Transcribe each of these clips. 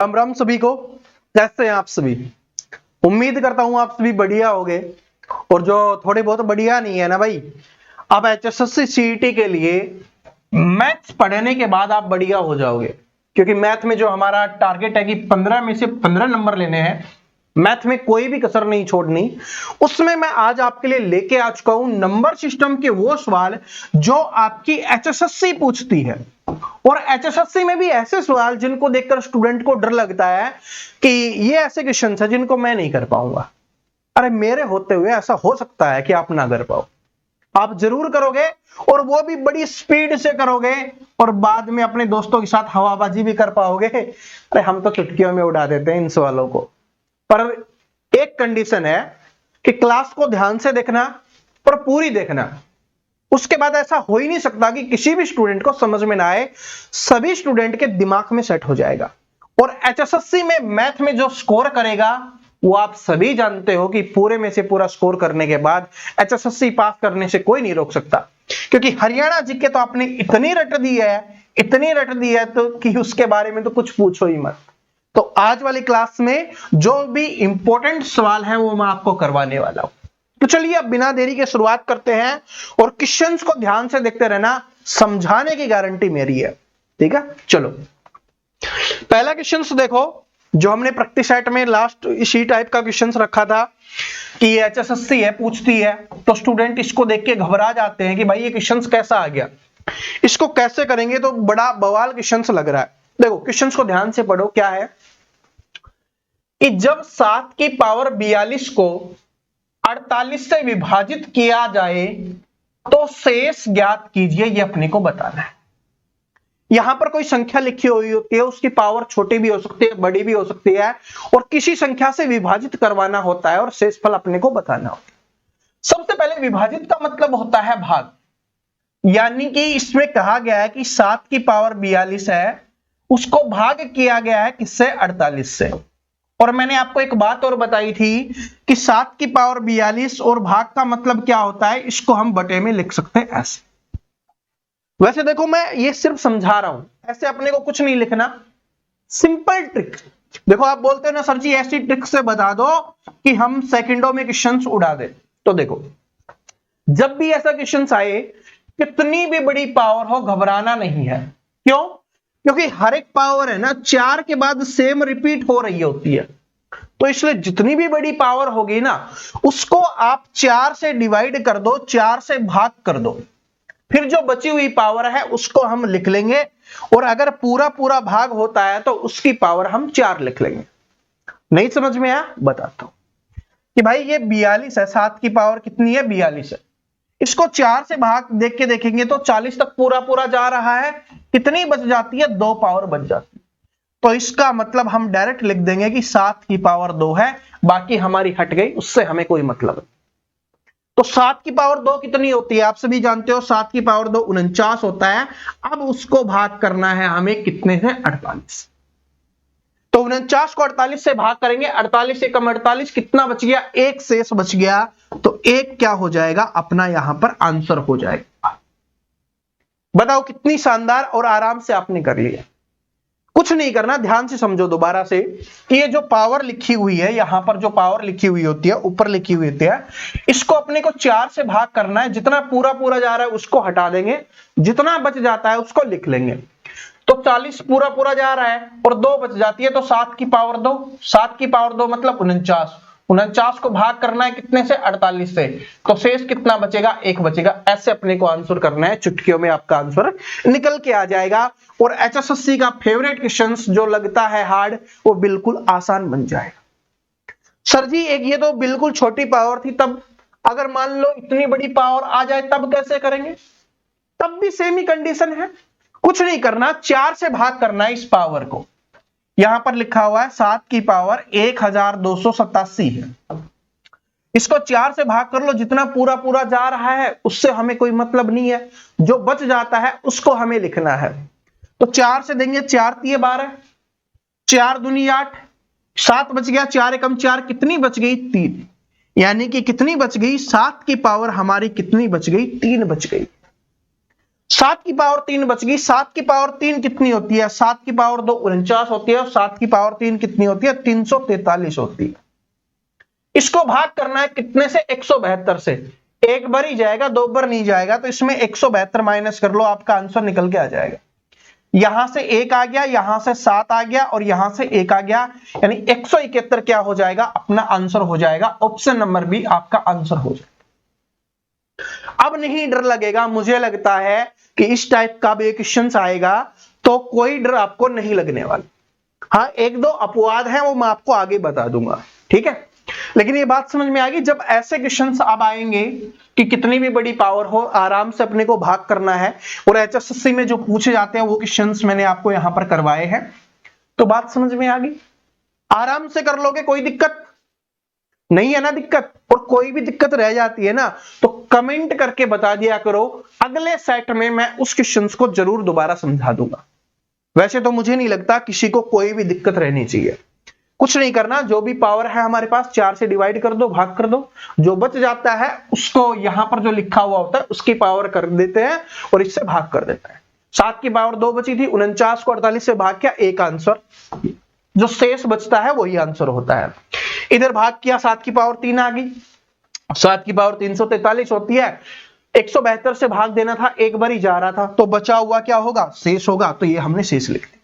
राम राम सभी को। कैसे हैं आप सभी? उम्मीद करता हूं आप सभी बढ़िया होंगे। और जो थोड़े बहुत बढ़िया नहीं है ना भाई, अब एचएसएससी सीईटी के लिए मैथ्स पढ़ने के बाद आप बढ़िया हो जाओगे, क्योंकि मैथ में जो हमारा टारगेट है कि 15 में से 15 नंबर लेने हैं, मैथ में कोई भी कसर नहीं छोड़नी। उसमें मैं आज आपके लिए लेके आ चुका हूं नंबर सिस्टम के वो सवाल जो आपकी एचएसएससी पूछती है। और एचएसएससी में भी ऐसे सवाल जिनको देखकर स्टूडेंट को डर लगता है कि ये ऐसे क्वेश्चन है जिनको मैं नहीं कर पाऊंगा। अरे मेरे होते हुए ऐसा हो सकता है कि आप ना कर पाओ, आप जरूर करोगे, और वो भी बड़ी स्पीड से करोगे, और बाद में अपने दोस्तों के साथ हवाबाजी भी कर पाओगे। अरे हम तो चुटकियों में उड़ा देते हैं इन सवालों को। पर एक कंडीशन है कि क्लास को ध्यान से देखना और पूरी देखना। उसके बाद ऐसा हो ही नहीं सकता कि किसी भी स्टूडेंट को समझ में ना आए, सभी स्टूडेंट के दिमाग में सेट हो जाएगा। और एचएसएससी में मैथ में जो स्कोर करेगा वो आप सभी जानते हो कि पूरे में से पूरा स्कोर करने के बाद एचएसएससी पास करने से कोई नहीं रोक सकता, क्योंकि हरियाणा जीके तो आपने इतनी रट दी है तो कि उसके बारे में तो कुछ पूछो ही मत। तो आज वाली क्लास में जो भी इंपॉर्टेंट सवाल है वो मैं आपको करवाने वाला हूं। तो चलिए अब बिना देरी के शुरुआत करते हैं, और क्वेश्चंस को ध्यान से देखते रहना, समझाने की गारंटी मेरी है। ठीक है, चलो पहला क्वेश्चन देखो, जो हमने प्रैक्टिस सेट में लास्ट इसी टाइप का क्वेश्चन रखा था कि एचएसएससी है पूछती है, तो स्टूडेंट इसको देख के घबरा जाते हैं कि भाई ये क्वेश्चन कैसा आ गया, इसको कैसे करेंगे, तो बड़ा बवाल क्वेश्चन लग रहा है। देखो क्वेश्चन को ध्यान से पढ़ो। क्या है कि जब 7 की पावर 42 को 48 से विभाजित किया जाए तो शेष ज्ञात कीजिए, ये अपने को बताना है। यहां पर कोई संख्या लिखी हुई होती है, उसकी पावर छोटी भी हो सकती है, बड़ी भी हो सकती है, और किसी संख्या से विभाजित करवाना होता है और शेषफल अपने को बताना होता है। सबसे पहले विभाजित का मतलब होता है भाग, यानी कि इसमें कहा गया है कि 7 की पावर 42 है, उसको भाग किया गया है किससे? 48 से। और मैंने आपको एक बात और बताई थी कि 7 की पावर 42 और भाग का मतलब क्या होता है, इसको हम बटे में लिख सकते हैं ऐसे। वैसे देखो मैं ये सिर्फ समझा रहा हूं, ऐसे अपने को कुछ नहीं लिखना, सिंपल ट्रिक। देखो आप बोलते हो ना सर जी ऐसी ट्रिक से बता दो कि हम सेकंडों में क्वेश्चंस उड़ा दे। तो देखो जब भी ऐसा क्वेश्चन आए, कितनी भी बड़ी पावर हो घबराना नहीं है। क्यों? क्योंकि हर एक पावर है ना 4 के बाद सेम रिपीट हो रही होती है, तो इसलिए जितनी भी बड़ी पावर होगी ना उसको आप 4 से डिवाइड कर दो, 4 से भाग कर दो, फिर जो बची हुई पावर है उसको हम लिख लेंगे, और अगर पूरा पूरा भाग होता है तो उसकी पावर हम 4 लिख लेंगे। नहीं समझ में आया? बताता हूं कि भाई ये 42 है, 7 की पावर कितनी है? 42 है। इसको 4 से भाग देख के देखेंगे तो 40 तक पूरा पूरा जा रहा है, कितनी बच जाती है? 2 पावर बच जाती है। तो इसका मतलब हम डायरेक्ट लिख देंगे कि 7 की पावर 2 है, बाकी हमारी हट गई, उससे हमें कोई मतलब नहीं। तो 7 की पावर 2 कितनी होती है? आप सभी जानते हो 7 की पावर 2 49 होता है। अब उसको भाग करना है हमें कितने से? 48। तो 49 को 48 से भाग करेंगे, 48 एकम 48, कितना बच गया? एक शेष बच गया। तो एक क्या हो जाएगा? अपना यहां पर आंसर हो जाएगा। बताओ कितनी शानदार और आराम से आपने कर लिया। कुछ नहीं करना, ध्यान से समझो दोबारा से कि ये जो पावर लिखी हुई है, यहां पर जो पावर लिखी हुई होती है, ऊपर लिखी हुई होती है, इसको अपने को 4 से भाग करना है। जितना पूरा पूरा जा रहा है उसको हटा देंगे, जितना बच जाता है उसको लिख लेंगे। तो 40 पूरा पूरा जा रहा है और 2 बच जाती है, तो 7 की पावर 2, 7 की पावर 2 मतलब 49। 49 को भाग करना है कितने से? 48 से, तो शेष कितना बचेगा? 1 बचेगा। ऐसे अपने को आंसर करना है, चुटकियों में आपका आंसर निकल के आ जाएगा। और एचएसएससी का फेवरेट क्वेश्चन जो लगता है हार्ड, वो बिल्कुल आसान बन जाएगा। सर जी एक ये तो बिल्कुल छोटी पावर थी, तब अगर मान लो इतनी बड़ी पावर आ जाए तब कैसे करेंगे? तब भी सेम ही कंडीशन है, कुछ नहीं करना, 4 से भाग करना है इस पावर को। यहां पर लिखा हुआ है 7 की पावर 1287 है, इसको 4 से भाग कर लो, जितना पूरा पूरा जा रहा है उससे हमें कोई मतलब नहीं है, जो बच जाता है उसको हमें लिखना है। तो 4 से देंगे, 4 तिये 12, 4 दूनी 8, 7 बच गया, 4 एकम 4, कितनी बच गई? 3। यानी कि कितनी बच गई? 7 की पावर हमारी कितनी बच गई? 3 बच गई। 7 की पावर 3 बच गई। 7 की पावर 3 कितनी होती है? 7 की पावर 2 49 होती है, और 7 की पावर 3 कितनी होती है? 343 होती है। इसको भाग करना है कितने से? 172 से। एक बार ही जाएगा, दो बार नहीं जाएगा, तो इसमें 172 माइनस कर लो, आपका आंसर निकल के आ जाएगा। यहां से 1 आ गया, यहां से 7 आ गया, और यहां से 1 आ गया, यानी 171 क्या हो जाएगा? अपना आंसर हो जाएगा। ऑप्शन नंबर बी आपका आंसर हो जाएगा। अब नहीं डर लगेगा, मुझे लगता है कि इस टाइप का भी क्वेश्चन आएगा तो कोई डर आपको नहीं लगने वाला। हाँ, एक दो अपवाद है, वो मैं आपको आगे बता दूंगा, ठीक है। लेकिन ये बात समझ में आ गई, जब ऐसे क्वेश्चंस अब आएंगे कि कितनी भी बड़ी पावर हो, आराम से अपने को भाग करना है, और एचएसएससी में जो पूछे जाते हैं वो क्वेश्चंस मैंने आपको यहां पर करवाए हैं, तो बात समझ में आ गई। आराम से कर लोगे, कोई दिक्कत नहीं है ना दिक्कत। और कोई भी दिक्कत रह जाती है ना, तो कमेंट करके बता दिया करो, अगले सेट में मैं उस क्वेश्चंस को जरूर दोबारा समझा दूंगा। वैसे तो मुझे नहीं लगता किसी को कोई भी दिक्कत रहनी चाहिए। कुछ नहीं करना, जो भी पावर है हमारे पास 4 से डिवाइड कर दो, भाग कर दो, जो बच जाता है उसको यहां पर जो लिखा हुआ होता है उसकी पावर कर देते हैं और इससे भाग कर देता है। 7 की पावर 2 बची थी, 49 को 48 से भाग किया, एक आंसर, जो शेष बचता है वही आंसर होता है। इधर भाग किया, 7 की पावर 3 आ गई, 7 की पावर 343 होती है, 172 से भाग देना था, एक बार ही जा रहा था, तो बचा हुआ क्या होगा? शेष होगा, तो ये हमने शेष लिख दिया,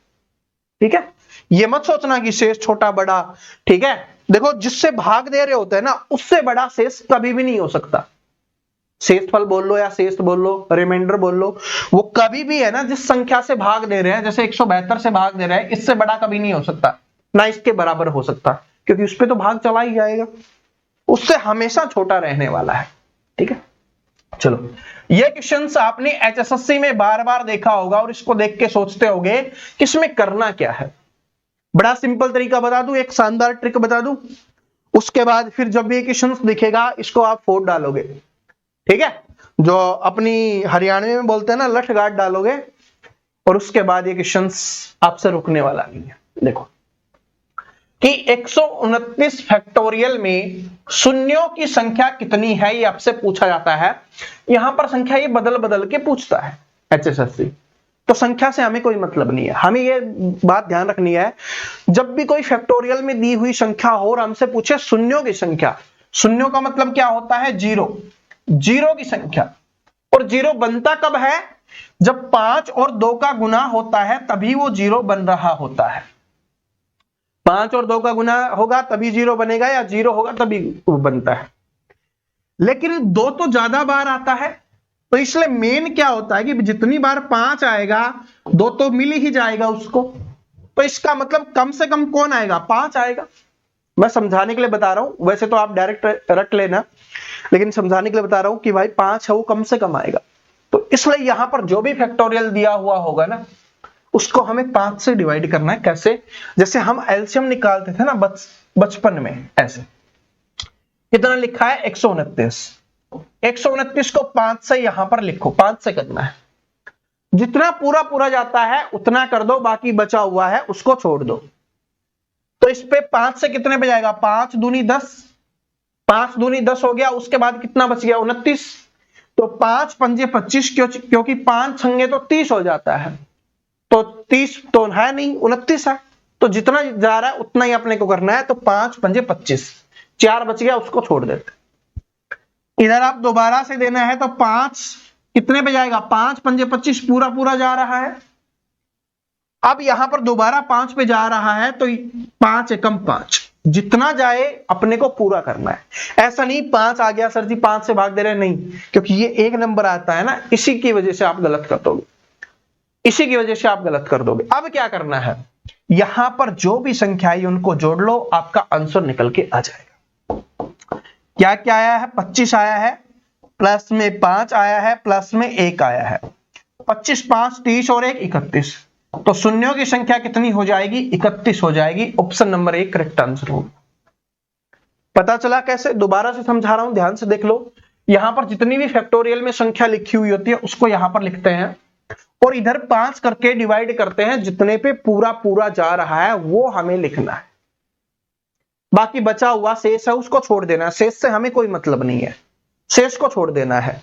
ठीक है। ये मत सोचना कि शेष छोटा बड़ा, ठीक है। देखो, जिससे भाग दे रहे होते हैं ना, उससे बड़ा शेष कभी भी नहीं हो सकता। शेषफल बोल लो या शेष बोल लो, रिमाइंडर बोल लो, वो कभी भी है ना, जिस संख्या से भाग दे रहे हैं, जैसे 172 से भाग दे रहे हैं, इससे बड़ा कभी नहीं हो सकता, ना इसके बराबर हो सकता, क्योंकि उस पर तो भाग चला ही जाएगा, उससे हमेशा छोटा रहने वाला है, ठीक है। चलो, ये क्वेश्चंस आपने एचएसएससी में बार बार देखा होगा, और इसको देख के सोचते होंगे कि इसमें करना क्या है। बड़ा सिंपल तरीका बता दूं, एक शानदार ट्रिक बता दूं, उसके बाद फिर जब भी क्वेश्चन दिखेगा इसको आप फोड़ डालोगे, ठीक है। जो अपनी हरियाणवी में बोलते हैं ना, लठ गाड़ डालोगे, और उसके बाद ये क्वेश्चन आपसे रुकने वाला नहीं है। देखो कि 129 फैक्टोरियल में शून्यों की संख्या कितनी है, ये आपसे पूछा जाता है। यहां पर संख्या ये बदल बदल के पूछता है एचएसएससी, तो संख्या से हमें कोई मतलब नहीं है। हमें ये बात ध्यान रखनी है, जब भी कोई फैक्टोरियल में दी हुई संख्या हो और हमसे पूछे शून्यों की संख्या, शून्यों का मतलब क्या होता है? जीरो, जीरो की संख्या। और जीरो बनता कब है? जब 5 और 2 का गुना होता है, तभी वो जीरो बन रहा होता है। 5 और 2 का गुना होगा तभी जीरो बनेगा, या जीरो होगा तभी वो बनता है। लेकिन 2 तो ज्यादा बार आता है, तो इसलिए मेन क्या होता है कि जितनी बार 5 आएगा, 2 तो मिल ही जाएगा उसको, तो इसका मतलब कम से कम कौन आएगा? 5 आएगा। मैं समझाने के लिए बता रहा हूं, वैसे तो आप डायरेक्ट रट लेना, लेकिन समझाने के लिए बता रहा हूं कि भाई 5 है वो कम से कम आएगा। तो इसलिए यहां पर जो भी फैक्टोरियल दिया हुआ होगा ना, उसको हमें 5 से डिवाइड करना है। कैसे? जैसे हम एलसीएम निकालते थे ना बचपन में, ऐसे। कितना लिखा है? 129। 129 को 5 से यहां पर लिखो, 5 से करना है। जितना पूरा पूरा जाता है उतना कर दो, बाकी बचा हुआ है उसको छोड़ दो। तो इस पे 5 से कितने पे जाएगा? 5 दूनी 10, 5 दूनी 10 हो गया। उसके बाद कितना बच गया? 29। तो 5 पंजे 25, क्योंकि 5 छंगे तो 30 हो जाता है, तो 30 तो है नहीं, 29 है। तो जितना जा रहा है उतना ही अपने को करना है। तो 5 पंजे 25, 4 बच गया, उसको छोड़ देते। इधर आप दोबारा से देना है, तो 5 कितने पे जाएगा? 5 पंजे 25, पूरा पूरा जा रहा है। अब यहां पर दोबारा 5 पे जा रहा है, तो 5 एकम 5, जितना जाए अपने को पूरा करना है। ऐसा नहीं 5 आ गया सर जी 5 से भाग दे रहे, नहीं, क्योंकि ये एक नंबर आता है ना, इसी की वजह से आप गलत कर दोगे, इसी की वजह से आप गलत कर दोगे। अब क्या करना है? यहां पर जो भी संख्या है उनको जोड़ लो, आपका आंसर निकल के आ जाएगा। क्या क्या आया है? 25 आया है, प्लस में 5 आया है, प्लस में 1 आया है। 25 5 30 और 1 31। तो शून्यों की संख्या कितनी हो जाएगी? 31 हो जाएगी। ऑप्शन नंबर 1 करेक्ट आंसर होगा। पता चला कैसे? दोबारा से समझा रहा हूं, ध्यान से देख लो। यहां पर जितनी भी फैक्टोरियल में संख्या लिखी हुई होती है उसको यहां पर लिखते हैं, और इधर 5 करके डिवाइड करते हैं। जितने पे पूरा पूरा जा रहा है वो हमें लिखना है, बाकी बचा हुआ शेष है उसको छोड़ देना है। शेष से हमें कोई मतलब नहीं है, शेष को छोड़ देना है।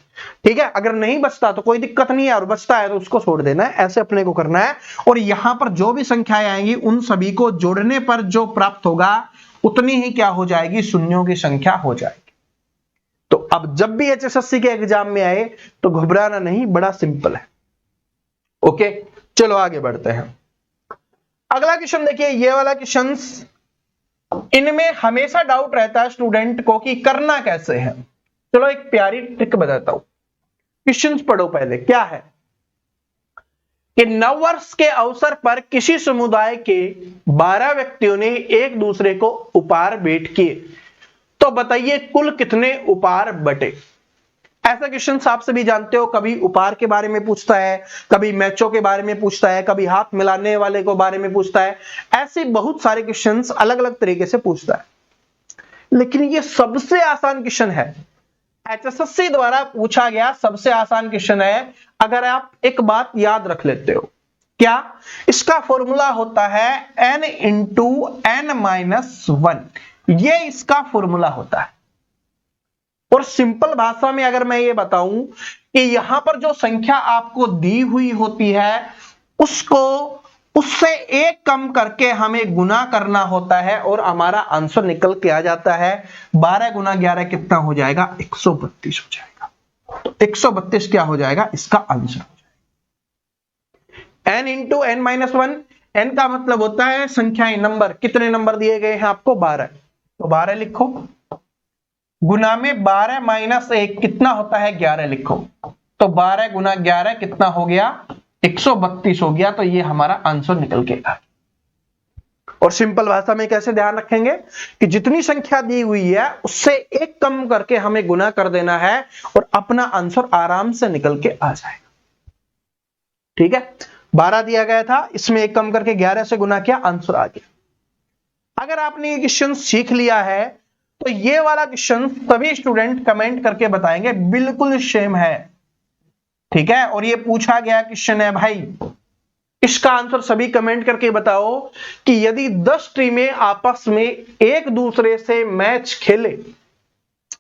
ठीक है, अगर नहीं बचता तो कोई दिक्कत नहीं है, और बचता है तो उसको छोड़ देना है, ऐसे अपने को करना है। और यहां पर जो भी संख्याएं आएंगी उन सभी को जोड़ने पर जो प्राप्त होगा उतनी ही क्या हो जाएगी, शून्यों की संख्या हो जाएगी। तो अब जब भी HSSC के एग्जाम में आए तो घबराना नहीं, बड़ा सिंपल है। ओके, चलो आगे बढ़ते हैं। अगला क्वेश्चन देखिए, ये वाला क्वेश्चन, इनमें हमेशा डाउट रहता है स्टूडेंट को कि करना कैसे है। चलो एक प्यारी ट्रिक बताता हूं, क्वेश्चन पढ़ो पहले। क्या है कि नववर्ष के अवसर पर किसी समुदाय के 12 व्यक्तियों ने एक दूसरे को उपहार भेंट किए, तो बताइए कुल कितने उपहार बटे। ऐसा क्वेश्चन आप सभी जानते हो, कभी उपहार के बारे में पूछता है, कभी मैचों के बारे में पूछता है, कभी हाथ मिलाने वाले को बारे में पूछता है। ऐसे बहुत सारे क्वेश्चंस अलग अलग तरीके से पूछता है, लेकिन ये सबसे आसान क्वेश्चन है, HSSC द्वारा पूछा गया सबसे आसान क्वेश्चन है। अगर आप एक बात याद रख लेते हो, क्या इसका फॉर्मूला होता है n इंटू n-1, ये इसका फॉर्मूला होता है। और सिंपल भाषा में अगर मैं ये बताऊं कि यहां पर जो संख्या आपको दी हुई होती है उसको उससे एक कम करके हमें गुना करना होता है और हमारा आंसर निकल के आ जाता है। 12 गुना 11 कितना हो जाएगा, 132 हो जाएगा। तो 132 क्या हो जाएगा, इसका आंसर हो जाएगा। n इंटू n-1, n का मतलब होता है संख्याएं, नंबर। कितने नंबर दिए गए हैं आपको, 12, तो 12 लिखो। गुना में 12 माइनस 1 कितना होता है, 11 लिखो। तो 12 गुना 11 कितना हो गया, 132 हो गया। तो ये हमारा आंसर निकल के आ। और सिंपल भाषा में कैसे ध्यान रखेंगे कि जितनी संख्या दी हुई है उससे एक कम करके हमें गुना कर देना है और अपना आंसर आराम से निकल के आ जाएगा। ठीक है, 12 दिया गया था, इसमें एक कम करके 11 से गुना किया, आंसर आ गया। अगर आपने ये क्वेश्चन सीख लिया है तो ये वाला क्वेश्चन सभी स्टूडेंट कमेंट करके बताएंगे बिल्कुल सेम है। ठीक है, और ये पूछा गया क्वेश्चन है भाई, इसका आंसर सभी कमेंट करके बताओ कि यदि 10 टीमें आपस में एक दूसरे से मैच खेले,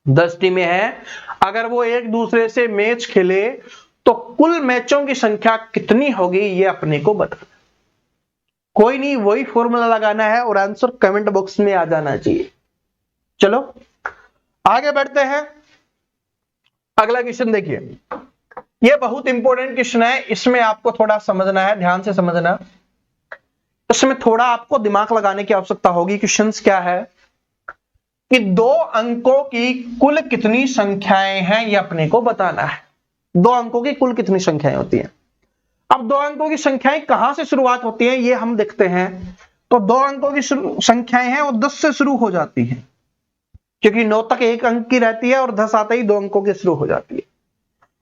10 टीमें हैं, अगर वो एक दूसरे से मैच खेले तो कुल मैचों की संख्या कितनी होगी, ये अपने को बताना। कोई नहीं, वही फॉर्मूला लगाना है और आंसर कमेंट बॉक्स में आ जाना चाहिए। चलो आगे बढ़ते हैं। अगला क्वेश्चन देखिए, यह बहुत इंपॉर्टेंट क्वेश्चन है, इसमें आपको थोड़ा समझना है, ध्यान से समझना। इसमें थोड़ा आपको दिमाग लगाने की आवश्यकता होगी। क्वेश्चन क्या है कि 2 अंकों की कुल कितनी संख्याएं हैं, यह अपने को बताना है। 2 अंकों की कुल कितनी संख्याएं होती हैं। अब 2 अंकों की संख्याएं कहां से शुरुआत होती है, ये हम देखते हैं। तो 2 अंकों की संख्याएं हैं और 10 से शुरू हो जाती हैं, क्योंकि 9 तक 1 अंक की रहती है और 10 आते ही 2 अंकों की शुरू हो जाती है।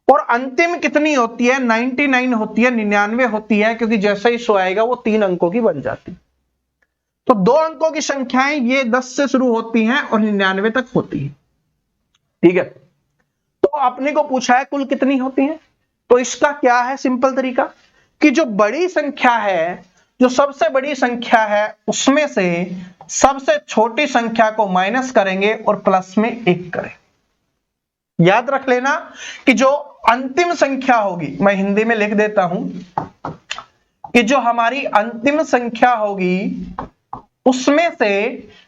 और अंतिम कितनी होती है, 99 होती है, 99 होती है, क्योंकि जैसे ही 100 आएगा वो 3 अंकों की बन जाती है। तो 2 अंकों की संख्याएं ये 10 से शुरू होती हैं और 99 तक होती है। ठीक है, तो आपने को पूछा है कुल कितनी होती हैं, तो इसका क्या है सिंपल तरीका कि जो बड़ी संख्या है, जो सबसे बड़ी संख्या है, उसमें से सबसे छोटी संख्या को माइनस करेंगे और प्लस में 1 करेंगे। याद रख लेना कि जो अंतिम संख्या होगी, मैं हिंदी में लिख देता हूं कि जो हमारी अंतिम संख्या होगी उसमें से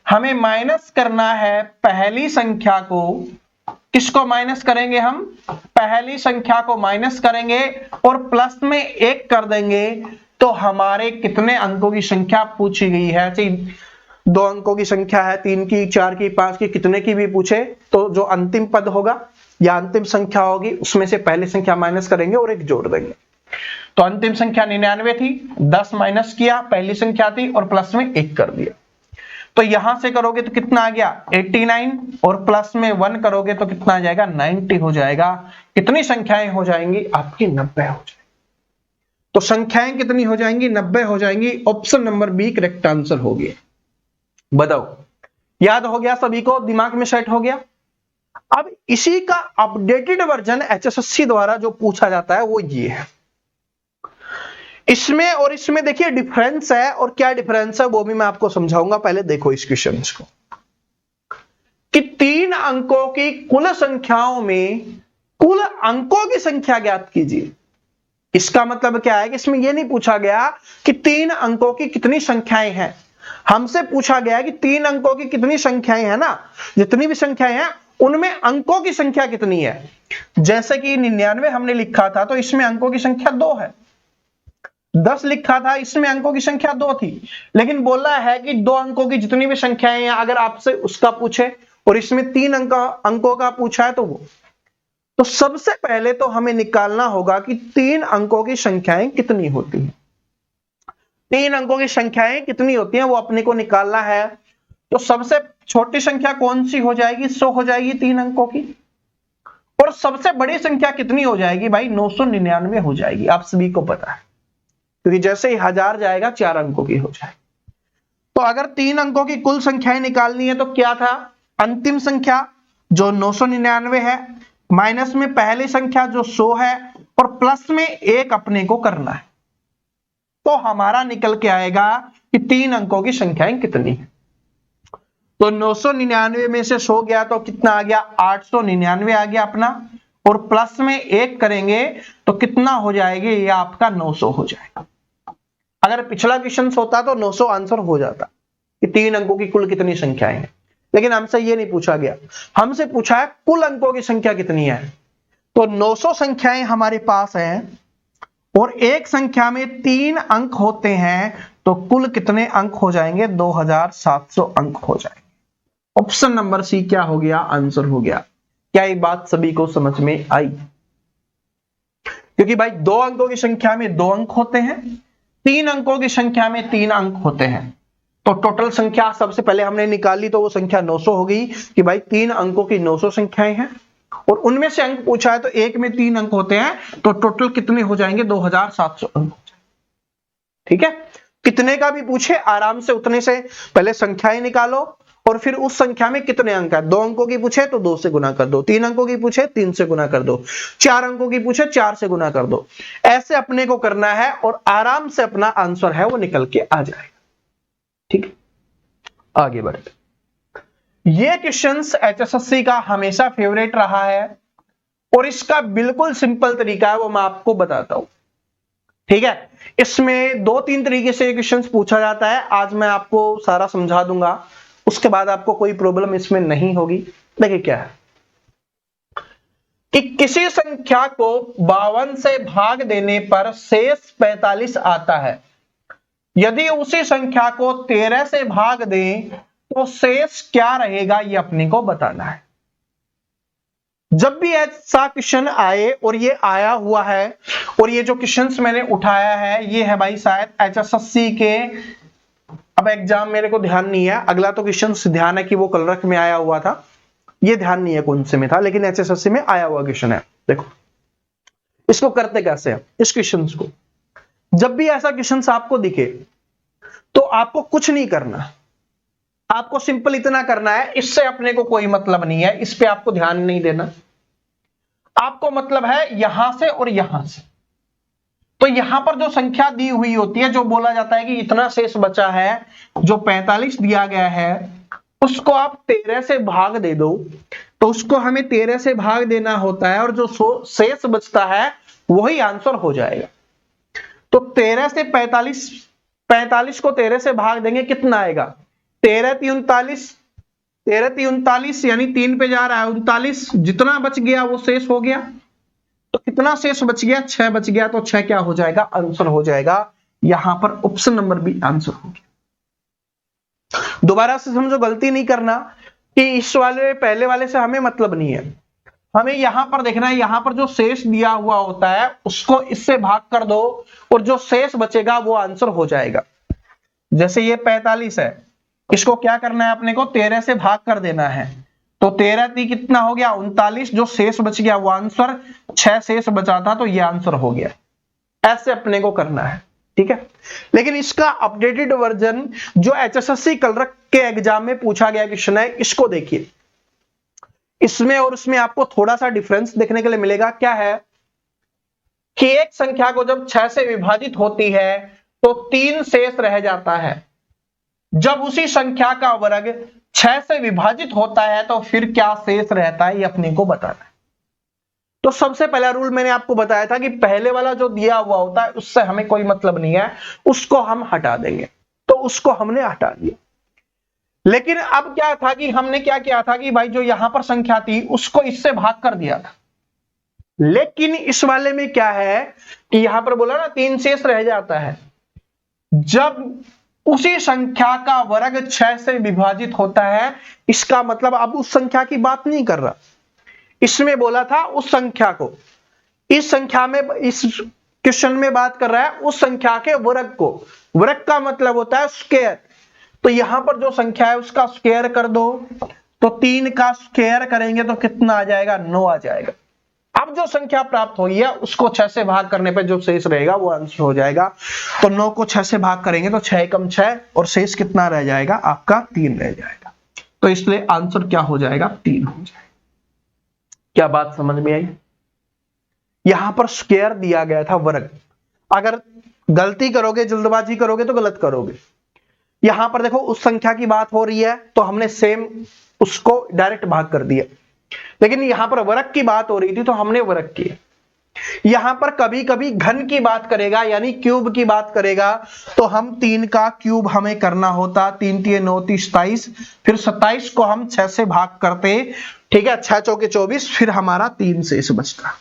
हमें माइनस करना है पहली संख्या को। किसको माइनस करेंगे हम, पहली संख्या को माइनस करेंगे और प्लस में 1 कर देंगे। तो हमारे कितने अंकों की संख्या पूछी गई है, 2 अंकों की संख्या है, 3 की, 4 की, 5 की, कितने की भी पूछे तो जो अंतिम पद होगा या अंतिम संख्या होगी उसमें से पहली संख्या माइनस करेंगे और 1 जोड़ देंगे। तो अंतिम संख्या 99 थी, 10 माइनस किया, पहली संख्या थी और प्लस में 1 कर दिया। तो यहां से करोगे तो कितना आ गया 89 और प्लस में 1 करोगे तो कितना आ जाएगा 90 हो जाएगा। कितनी संख्याएं हो जाएंगी आपकी 90 हो जाएगी। तो संख्याएं कितनी हो जाएंगी 90 हो जाएंगी। Option number B correct answer हो गया। बताओ याद हो गया सभी को, दिमाग में सेट हो गया। अब इसी का अपडेटेड वर्जन HSSC द्वारा जो पूछा जाता है वो ये है। इसमें और इसमें देखिए डिफरेंस है, और क्या डिफरेंस है वो भी मैं आपको समझाऊंगा। पहले देखो इस क्वेश्चन को। कि 3 अंकों की कुल संख्याओं में कुल अंकों की संख्या ज्ञात कीजिए। इसका मतलब क्या है कि इसमें यह नहीं पूछा गया कि 3 अंकों की कितनी संख्याएं हैं, हमसे पूछा गया कि 3 अंकों की कितनी संख्याएं हैं ना, जितनी भी संख्याएं हैं उनमें अंकों की संख्या कितनी है। जैसे कि 99 हमने लिखा था तो इसमें अंकों की संख्या 2 है, 10 लिखा था इसमें अंकों की संख्या 2 थी, लेकिन बोला है कि 2 अंकों की जितनी भी संख्याएं हैं अगर आपसे उसका पूछे और इसमें 3 अंकों का पूछा है तो वो, तो सबसे पहले तो हमें निकालना होगा कि 3 अंकों की संख्याएं कितनी होती हैं। 3 अंकों की संख्याएं कितनी होती हैं वो अपने को निकालना है। तो सबसे छोटी संख्या कौन सी हो जाएगी, 100 हो जाएगी 3 अंकों की, और सबसे बड़ी संख्या कितनी हो जाएगी भाई, 999 हो जाएगी। आप सभी को पता है क्योंकि जैसे ही 1000 जाएगा 4 अंकों की हो जाएगी। तो अगर 3 अंकों की कुल संख्याएं निकालनी है तो क्या था, अंतिम संख्या जो 999 है, माइनस में पहली संख्या जो 100 है, और प्लस में 1 अपने को करना है। तो हमारा निकल के आएगा कि 3 अंकों की संख्याएं कितनी है। तो 999 में से 100 गया तो कितना आ गया, 899 आ गया अपना, और प्लस में 1 करेंगे तो कितना हो जाएगी, ये आपका 900 हो जाएगा। अगर पिछला क्वेश्चन होता तो 900 आंसर हो जाता कि 3 अंकों की कुल कितनी संख्याएं हैं, लेकिन हमसे ये नहीं पूछा गया, हमसे पूछा है कुल अंकों की संख्या कितनी है। तो 900 संख्याएं हमारे पास हैं और एक संख्या में 3 अंक होते हैं, तो कुल कितने अंक हो जाएंगे, 2700 अंक हो जाएंगे। ऑप्शन नंबर सी क्या हो गया, आंसर हो गया। क्या ये बात सभी को समझ में आई? क्योंकि भाई 2 अंकों की संख्या में 2 अंक होते हैं, 3 अंकों की संख्या में 3 अंक होते हैं। तो टोटल संख्या सबसे पहले हमने निकाली तो वो संख्या 900 हो गई कि भाई 3 अंकों की 900 संख्याएं हैं, और उनमें से अंक पूछा है तो एक में 3 अंक होते हैं, तो टोटल कितने हो जाएंगे, 2700 अंक। ठीक है, कितने का भी पूछे आराम से उतने से पहले संख्याएं निकालो और फिर उस संख्या में कितने अंक है। 2 अंकों की पूछे तो 2 से गुना कर दो, 3 अंकों की पूछे 3 से गुना कर दो, 4 अंकों की पूछे 4 से गुना कर दो। ऐसे अपने को करना है और आराम से अपना आंसर है वो निकल के आ जाएगा। ठीक है, आगे बढ़ते। ये क्वेश्चंस एचएसएससी का हमेशा फेवरेट रहा है और इसका बिल्कुल सिंपल तरीका है वो मैं आपको बताता हूं। ठीक है, इसमें 2-3 तरीके से क्वेश्चंस पूछा जाता है, आज मैं आपको सारा समझा दूंगा, उसके बाद आपको कोई प्रॉब्लम इसमें नहीं होगी। देखिए क्या है कि किसी संख्या को 52 से भाग देने पर शेष 45 आता है, यदि उसी संख्या को 13 से भाग दें तो शेष क्या रहेगा, ये अपने को बताना है। जब भी ऐसा क्वेश्चन आए, और ये आया हुआ है, और ये जो क्वेश्चंस मैंने उठाया है ये है भाई शायद एचएसएससी के, अब एग्जाम मेरे को ध्यान नहीं है, अगला तो क्वेश्चन ध्यान है कि वो कलरक में आया हुआ था, ये ध्यान नहीं है कौन से में था, लेकिन एचएसएससी में आया हुआ क्वेश्चन है। देखो इसको करते कैसे हैं, इस क्वेश्चन को जब भी ऐसा क्वेश्चन आपको दिखे तो आपको कुछ नहीं करना, आपको सिंपल इतना करना है, इससे अपने को कोई मतलब नहीं है, इस पे आपको ध्यान नहीं देना। आपको मतलब है यहां से और यहां से, तो यहां पर जो संख्या दी हुई होती है, जो बोला जाता है कि इतना शेष बचा है, जो 45 दिया गया है, उसको आप 13 से भाग दे दो, तो उसको हमें 13 से भाग देना होता है, और जो शेष बचता है वही आंसर हो जाएगा। तो 13 से 45 को 13 से भाग देंगे, कितना आएगा, 13 3 39 यानी 3 पे जा रहा है 39, जितना बच गया वो शेष हो गया। तो कितना शेष बच गया, 6 बच गया, तो 6 क्या हो जाएगा, आंसर हो जाएगा। यहां पर ऑप्शन नंबर बी आंसर हो गया। दोबारा से समझो, गलती नहीं करना कि इस वाले पहले वाले से हमें मतलब नहीं है, हमें यहां पर देखना है, यहां पर जो शेष दिया हुआ होता है उसको इससे भाग कर दो और जो शेष बचेगा वो आंसर हो जाएगा। जैसे ये 45 है, इसको क्या करना है अपने को, 13 से भाग कर देना है, तो 13 3 कितना हो गया, 39, जो शेष बच गया वो आंसर, 6 शेष बचा था तो ये आंसर हो गया। ऐसे अपने को करना है। ठीक है, लेकिन इसका अपडेटेड वर्जन जो एचएसएससी कलरक के एग्जाम में पूछा गया क्वेश्चन है, इसको देखिए, इसमें और उसमें आपको थोड़ा सा डिफरेंस देखने के लिए मिलेगा। क्या है कि एक संख्या को जब 6 से विभाजित होती है तो 3 शेष रह जाता है, जब उसी संख्या का वर्ग 6 से विभाजित होता है तो फिर क्या शेष रहता है, ये अपने को बताना है। तो सबसे पहला रूल मैंने आपको बताया था कि पहले वाला जो दिया हुआ होता है उससे हमें कोई मतलब नहीं है, उसको हम हटा देंगे। तो उसको हमने हटा दिया। लेकिन अब क्या था कि हमने क्या किया था कि भाई जो यहां पर संख्या थी उसको इससे भाग कर दिया था। लेकिन इस वाले में क्या है कि यहां पर बोला ना 3 शेष रह जाता है। जब उसी संख्या का वर्ग 6 से विभाजित होता है, इसका मतलब अब उस संख्या की बात नहीं कर रहा, इसमें बोला था उस संख्या को, इस संख्या में, इस क्वेश्चन में बात कर रहा है उस संख्या के वर्ग को। वर्ग का मतलब होता है स्क्वायर। तो यहां पर जो संख्या है उसका स्क्वायर कर दो, तो 3 का स्क्वायर करेंगे तो कितना आ जाएगा, 9 आ जाएगा। अब जो संख्या प्राप्त हुई है उसको 6 से भाग करने पे जो शेष रहेगा वो आंसर हो जाएगा। तो 9 को 6 से भाग करेंगे तो 6 कम 6 और शेष कितना रह जाएगा, आपका 3 रह जाएगा। तो इसलिए आंसर क्या हो जाएगा, 3 हो जाएगा। क्या बात समझ में आई? यहां पर स्क्वायर दिया गया था वर्ग। अगर गलती करोगे, जल्दबाजी करोगे तो गलत करोगे। यहां पर देखो उस संख्या की बात हो रही है तो हमने सेम उसको डायरेक्ट भाग कर दिया। लेकिन यहां पर वर्ग की बात हो रही थी तो हमने वर्ग किया। यहां पर कभी कभी घन की बात करेगा यानी क्यूब की बात करेगा तो हम 3 का क्यूब हमें करना होता, 3 3 9 27, फिर 27 को हम 6 से भाग करते, ठीक है, 6 चौके 24, फिर हमारा 3 शेष बचता।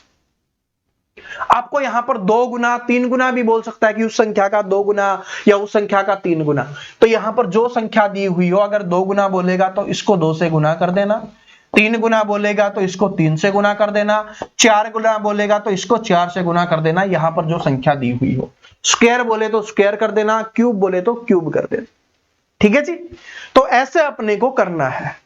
आपको यहां पर 2 गुना 3 गुना भी बोल सकता है कि उस संख्या का 2 गुना या उस संख्या का 3 गुना। तो यहां पर जो संख्या दी हुई हो, अगर 2 गुना बोलेगा तो इसको 2 से गुना कर देना, 3 गुना बोलेगा तो इसको 3 से गुना कर देना, 4 गुना बोलेगा तो इसको 4 से गुना कर देना। यहां पर जो संख्या दी हुई हो, स्क्वायर बोले तो स्क्वायर कर देना, क्यूब बोले तो क्यूब कर देना। ठीक है जी, तो ऐसे अपने को करना है।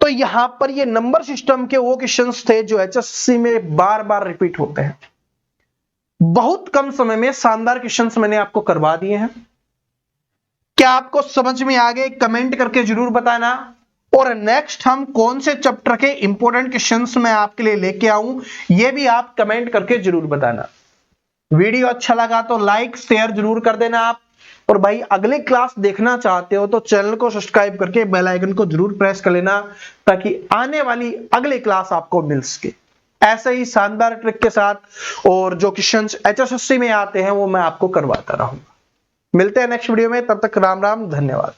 तो यहां पर ये नंबर सिस्टम के वो क्वेश्चंस थे जो एचएससी में बार बार रिपीट होते हैं। बहुत कम समय में शानदार क्वेश्चंस मैंने आपको करवा दिए हैं। क्या आपको समझ में आ गए, कमेंट करके जरूर बताना। और नेक्स्ट हम कौन से चैप्टर के इंपॉर्टेंट क्वेश्चंस मैं आपके लिए लेके आऊं, ये भी आप कमेंट करके जरूर बताना। वीडियो अच्छा लगा तो लाइक शेयर जरूर कर देना आप। और भाई अगले क्लास देखना चाहते हो तो चैनल को सब्सक्राइब करके बेल आइकन को जरूर प्रेस कर लेना ताकि आने वाली अगली क्लास आपको मिल सके ऐसे ही शानदार ट्रिक के साथ। और जो क्वेश्चंस एचएसएससी में आते हैं वो मैं आपको करवाता रहूंगा। मिलते हैं नेक्स्ट वीडियो में, तब तक राम राम, धन्यवाद।